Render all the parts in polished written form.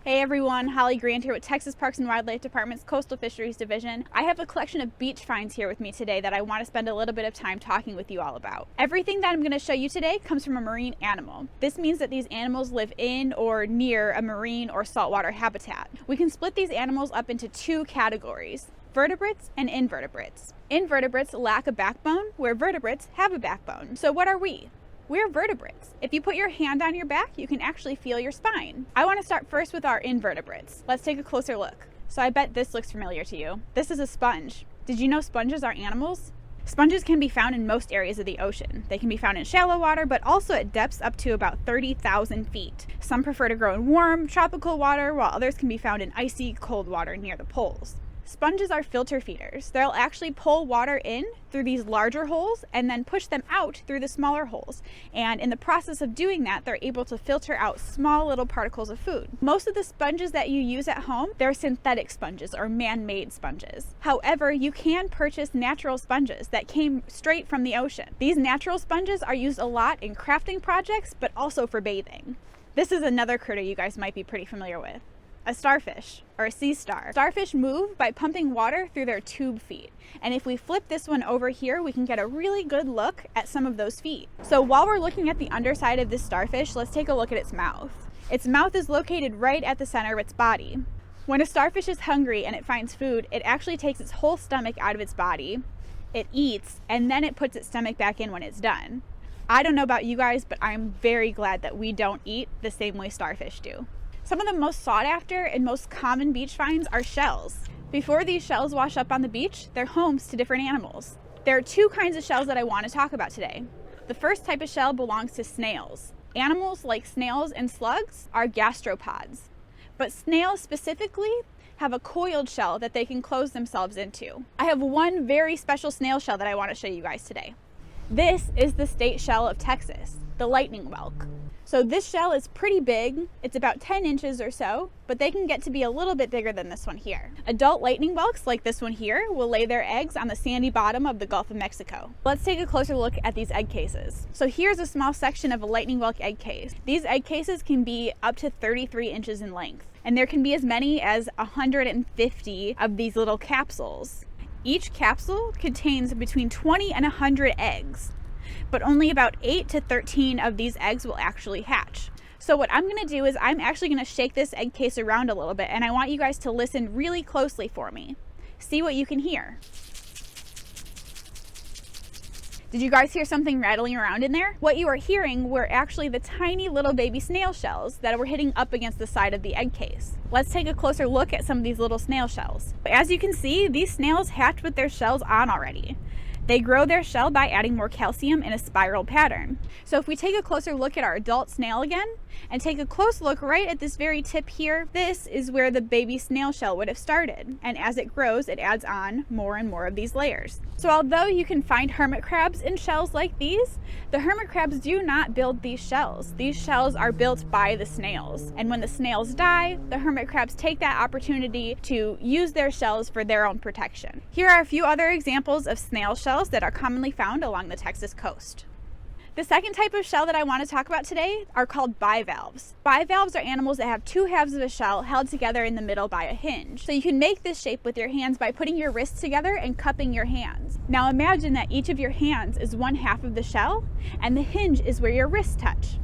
Hey everyone, Holly Grant here with Texas Parks and Wildlife Department's Coastal Fisheries Division. I have a collection of beach finds here with me today that I want to spend a little bit of time talking with you all about. Everything that I'm going to show you today comes from a marine animal. This means that these animals live in or near a marine or saltwater habitat. We can split these animals up into two categories: vertebrates and invertebrates. Invertebrates lack a backbone, where vertebrates have a backbone. So what are we? We're vertebrates. If you put your hand on your back, you can actually feel your spine. I want to start first with our invertebrates. Let's take a closer look. So I bet this looks familiar to you. This is a sponge. Did you know sponges are animals? Sponges can be found in most areas of the ocean. They can be found in shallow water, but also at depths up to about 30,000 feet. Some prefer to grow in warm, tropical water, while others can be found in icy, cold water near the poles. Sponges are filter feeders. They'll actually pull water in through these larger holes and then push them out through the smaller holes. And in the process of doing that, they're able to filter out small little particles of food. Most of the sponges that you use at home, they're synthetic sponges or man-made sponges. However, you can purchase natural sponges that came straight from the ocean. These natural sponges are used a lot in crafting projects, but also for bathing. This is another critter you guys might be pretty familiar with. A starfish, or a sea star. Starfish move by pumping water through their tube feet. And if we flip this one over here, we can get a really good look at some of those feet. So while we're looking at the underside of this starfish, let's take a look at its mouth. Its mouth is located right at the center of its body. When a starfish is hungry and it finds food, it actually takes its whole stomach out of its body, it eats, and then it puts its stomach back in when it's done. I don't know about you guys, but I'm very glad that we don't eat the same way starfish do. Some of the most sought after and most common beach finds are shells. Before these shells wash up on the beach, they're homes to different animals. There are two kinds of shells that I want to talk about today. The first type of shell belongs to snails. Animals like snails and slugs are gastropods, but snails specifically have a coiled shell that they can close themselves into. I have one very special snail shell that I want to show you guys today. This is the state shell of Texas, the lightning whelk. So this shell is pretty big. It's about 10 inches or so, but they can get to be a little bit bigger than this one here. Adult lightning whelks, like this one here, will lay their eggs on the sandy bottom of the Gulf of Mexico. Let's take a closer look at these egg cases. So here's a small section of a lightning whelk egg case. These egg cases can be up to 33 inches in length, and there can be as many as 150 of these little capsules. Each capsule contains between 20 and 100 eggs, but only about 8 to 13 of these eggs will actually hatch. So what I'm going to do is I'm actually going to shake this egg case around a little bit, and I want you guys to listen really closely for me. See what you can hear. Did you guys hear something rattling around in there? What you are hearing were actually the tiny little baby snail shells that were hitting up against the side of the egg case. Let's take a closer look at some of these little snail shells. As you can see, these snails hatch with their shells on already. They grow their shell by adding more calcium in a spiral pattern. So if we take a closer look at our adult snail again, and take a close look right at this very tip here, this is where the baby snail shell would have started. And as it grows, it adds on more and more of these layers. So although you can find hermit crabs in shells like these, the hermit crabs do not build these shells. These shells are built by the snails. And when the snails die, the hermit crabs take that opportunity to use their shells for their own protection. Here are a few other examples of snail shells that are commonly found along the Texas coast. The second type of shell that I want to talk about today are called bivalves. Bivalves are animals that have two halves of a shell held together in the middle by a hinge. So you can make this shape with your hands by putting your wrists together and cupping your hands. Now imagine that each of your hands is one half of the shell, and the hinge is where your wrists touch.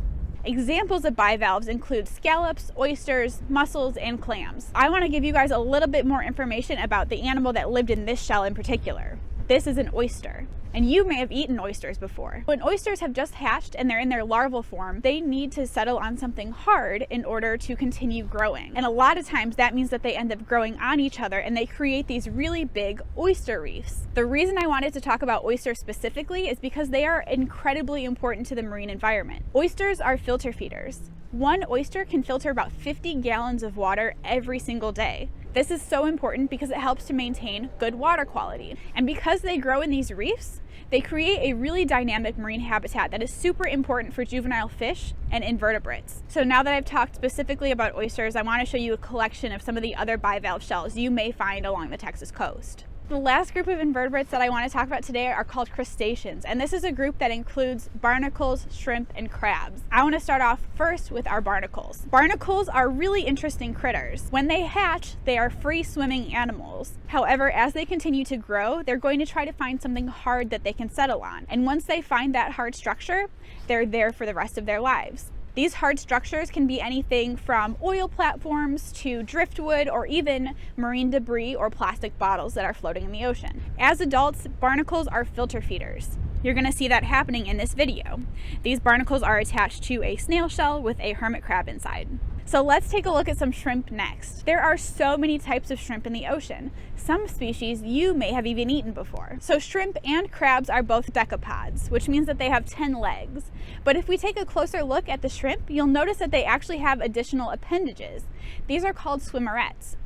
Examples of bivalves include scallops, oysters, mussels, and clams. I want to give you guys a little bit more information about the animal that lived in this shell in particular. This is an oyster, and you may have eaten oysters before. When oysters have just hatched and they're in their larval form, they need to settle on something hard in order to continue growing. And a lot of times that means that they end up growing on each other and they create these really big oyster reefs. The reason I wanted to talk about oysters specifically is because they are incredibly important to the marine environment. Oysters are filter feeders. One oyster can filter about 50 gallons of water every single day. This is so important because it helps to maintain good water quality. And because they grow in these reefs, they create a really dynamic marine habitat that is super important for juvenile fish and invertebrates. So now that I've talked specifically about oysters, I want to show you a collection of some of the other bivalve shells you may find along the Texas coast. The last group of invertebrates that I want to talk about today are called crustaceans, and this is a group that includes barnacles, shrimp, and crabs. I want to start off first with our barnacles. Barnacles are really interesting critters. When they hatch, they are free-swimming animals. However, as they continue to grow, they're going to try to find something hard that they can settle on, and once they find that hard structure, they're there for the rest of their lives. These hard structures can be anything from oil platforms to driftwood or even marine debris or plastic bottles that are floating in the ocean. As adults, barnacles are filter feeders. You're going to see that happening in this video. These barnacles are attached to a snail shell with a hermit crab inside. So let's take a look at some shrimp next. There are so many types of shrimp in the ocean. Some species you may have even eaten before. So shrimp and crabs are both decapods, which means that they have 10 legs. But if we take a closer look at the shrimp, you'll notice that they actually have additional appendages. These are called swimmerets.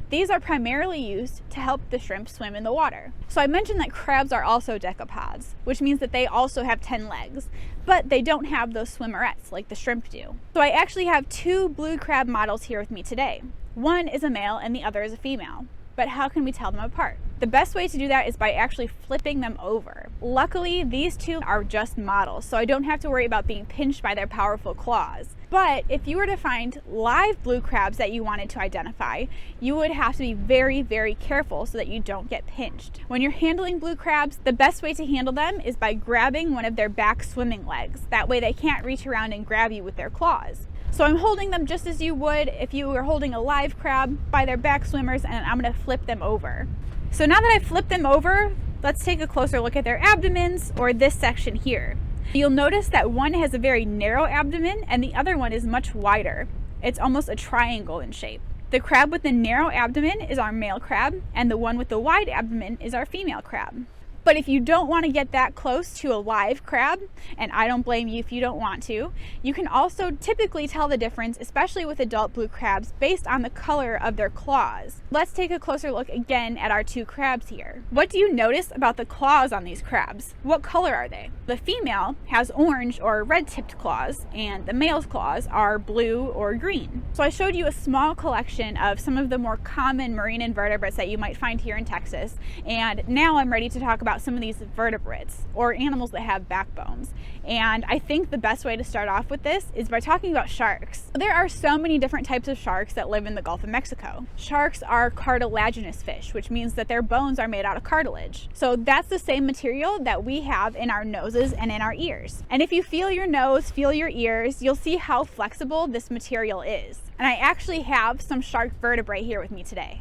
These are primarily used to help the shrimp swim in the water. So I mentioned that crabs are also decapods, which means that they also have 10 legs, but they don't have those swimmerets like the shrimp do. So I actually have two blue crab models here with me today. One is a male and the other is a female. But how can we tell them apart? The best way to do that is by actually flipping them over. Luckily, these two are just models, so I don't have to worry about being pinched by their powerful claws. But if you were to find live blue crabs that you wanted to identify, you would have to be very, very careful so that you don't get pinched. When you're handling blue crabs, the best way to handle them is by grabbing one of their back swimming legs. That way they can't reach around and grab you with their claws. So I'm holding them just as you would if you were holding a live crab by their back swimmers, and I'm going to flip them over. So now that I've flipped them over, let's take a closer look at their abdomens, or this section here. You'll notice that one has a very narrow abdomen and the other one is much wider. It's almost a triangle in shape. The crab with the narrow abdomen is our male crab, and the one with the wide abdomen is our female crab. But if you don't want to get that close to a live crab, and I don't blame you if you don't want to, you can also typically tell the difference, especially with adult blue crabs, based on the color of their claws. Let's take a closer look again at our two crabs here. What do you notice about the claws on these crabs? What color are they? The female has orange or red-tipped claws, and the male's claws are blue or green. So I showed you a small collection of some of the more common marine invertebrates that you might find here in Texas, and now I'm ready to talk about some of these vertebrates, or animals that have backbones. And I think the best way to start off with this is by talking about sharks. There are so many different types of sharks that live in the Gulf of Mexico. Sharks are cartilaginous fish, which means that their bones are made out of cartilage. So that's the same material that we have in our noses and in our ears. And if you feel your nose, feel your ears, you'll see how flexible this material is. And I actually have some shark vertebrae here with me today.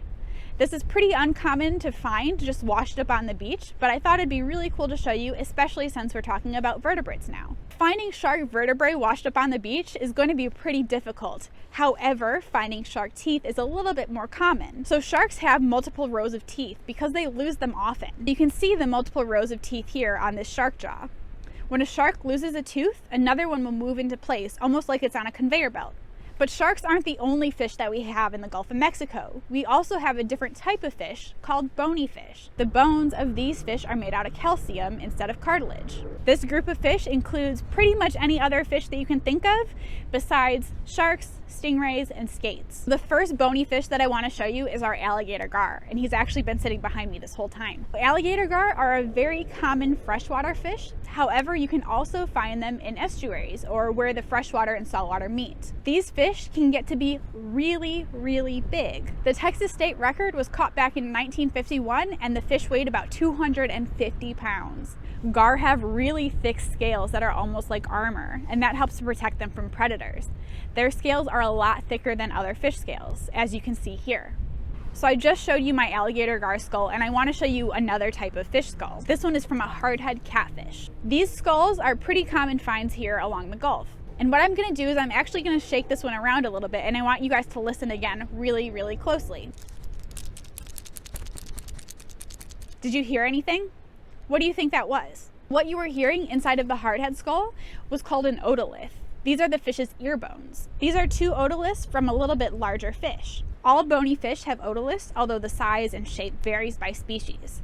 This is pretty uncommon to find just washed up on the beach, but I thought it'd be really cool to show you, especially since we're talking about vertebrates now. Finding shark vertebrae washed up on the beach is going to be pretty difficult. However, finding shark teeth is a little bit more common. So sharks have multiple rows of teeth because they lose them often. You can see the multiple rows of teeth here on this shark jaw. When a shark loses a tooth, another one will move into place, almost like it's on a conveyor belt. But sharks aren't the only fish that we have in the Gulf of Mexico. We also have a different type of fish called bony fish. The bones of these fish are made out of calcium instead of cartilage. This group of fish includes pretty much any other fish that you can think of besides sharks, stingrays, and skates. The first bony fish that I want to show you is our alligator gar, and he's actually been sitting behind me this whole time. Alligator gar are a very common freshwater fish. However, you can also find them in estuaries, or where the freshwater and saltwater meet. These fish can get to be really, really big. The Texas state record was caught back in 1951, and the fish weighed about 250 pounds. Gar have really thick scales that are almost like armor, and that helps to protect them from predators. Their scales are a lot thicker than other fish scales, as you can see here. So I just showed you my alligator gar skull, and I want to show you another type of fish skull. This one is from a hardhead catfish. These skulls are pretty common finds here along the Gulf. And what I'm going to do is I'm actually going to shake this one around a little bit, and I want you guys to listen again really, really closely. Did you hear anything? What do you think that was? What you were hearing inside of the hardhead skull was called an otolith. These are the fish's ear bones. These are two otoliths from a little bit larger fish. All bony fish have otoliths, although the size and shape varies by species.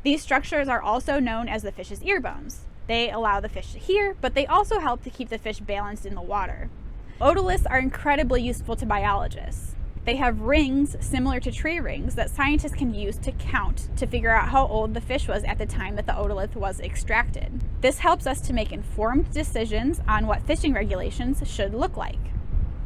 These structures are also known as the fish's ear bones. They allow the fish to hear, but they also help to keep the fish balanced in the water. Otoliths are incredibly useful to biologists. They have rings similar to tree rings that scientists can use to count to figure out how old the fish was at the time that the otolith was extracted. This helps us to make informed decisions on what fishing regulations should look like.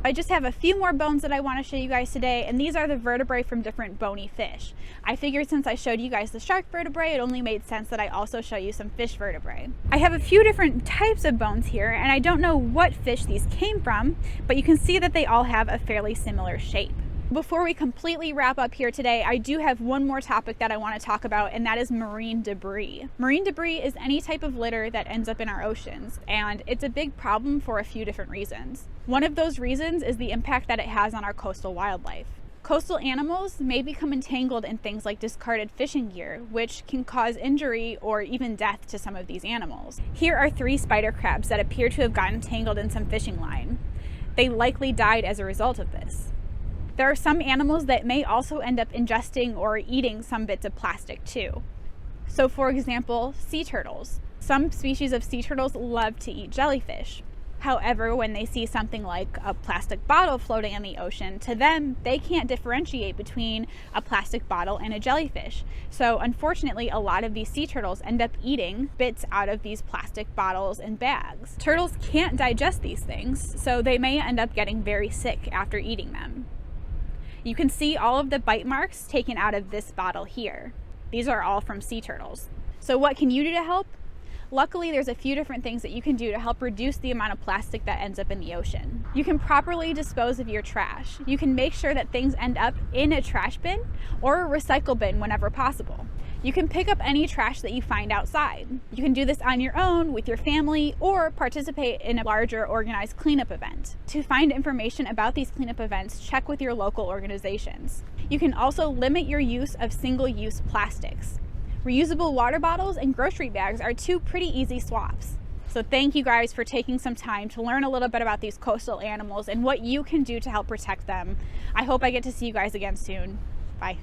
I just have a few more bones that I want to show you guys today, and these are the vertebrae from different bony fish. I figured since I showed you guys the shark vertebrae, it only made sense that I also show you some fish vertebrae. I have a few different types of bones here, and I don't know what fish these came from, but you can see that they all have a fairly similar shape. Before we completely wrap up here today, I do have one more topic that I want to talk about, and that is marine debris. Marine debris is any type of litter that ends up in our oceans, and it's a big problem for a few different reasons. One of those reasons is the impact that it has on our coastal wildlife. Coastal animals may become entangled in things like discarded fishing gear, which can cause injury or even death to some of these animals. Here are 3 spider crabs that appear to have gotten tangled in some fishing line. They likely died as a result of this. There are some animals that may also end up ingesting or eating some bits of plastic too. So for example, sea turtles. Some species of sea turtles love to eat jellyfish. However, when they see something like a plastic bottle floating in the ocean, to them, they can't differentiate between a plastic bottle and a jellyfish. So unfortunately, a lot of these sea turtles end up eating bits out of these plastic bottles and bags. Turtles can't digest these things, so they may end up getting very sick after eating them. You can see all of the bite marks taken out of this bottle here. These are all from sea turtles. So what can you do to help? Luckily, there's a few different things that you can do to help reduce the amount of plastic that ends up in the ocean. You can properly dispose of your trash. You can make sure that things end up in a trash bin or a recycle bin whenever possible. You can pick up any trash that you find outside. You can do this on your own, with your family, or participate in a larger organized cleanup event. To find information about these cleanup events, check with your local organizations. You can also limit your use of single-use plastics. Reusable water bottles and grocery bags are 2 pretty easy swaps. So thank you guys for taking some time to learn a little bit about these coastal animals and what you can do to help protect them. I hope I get to see you guys again soon. Bye.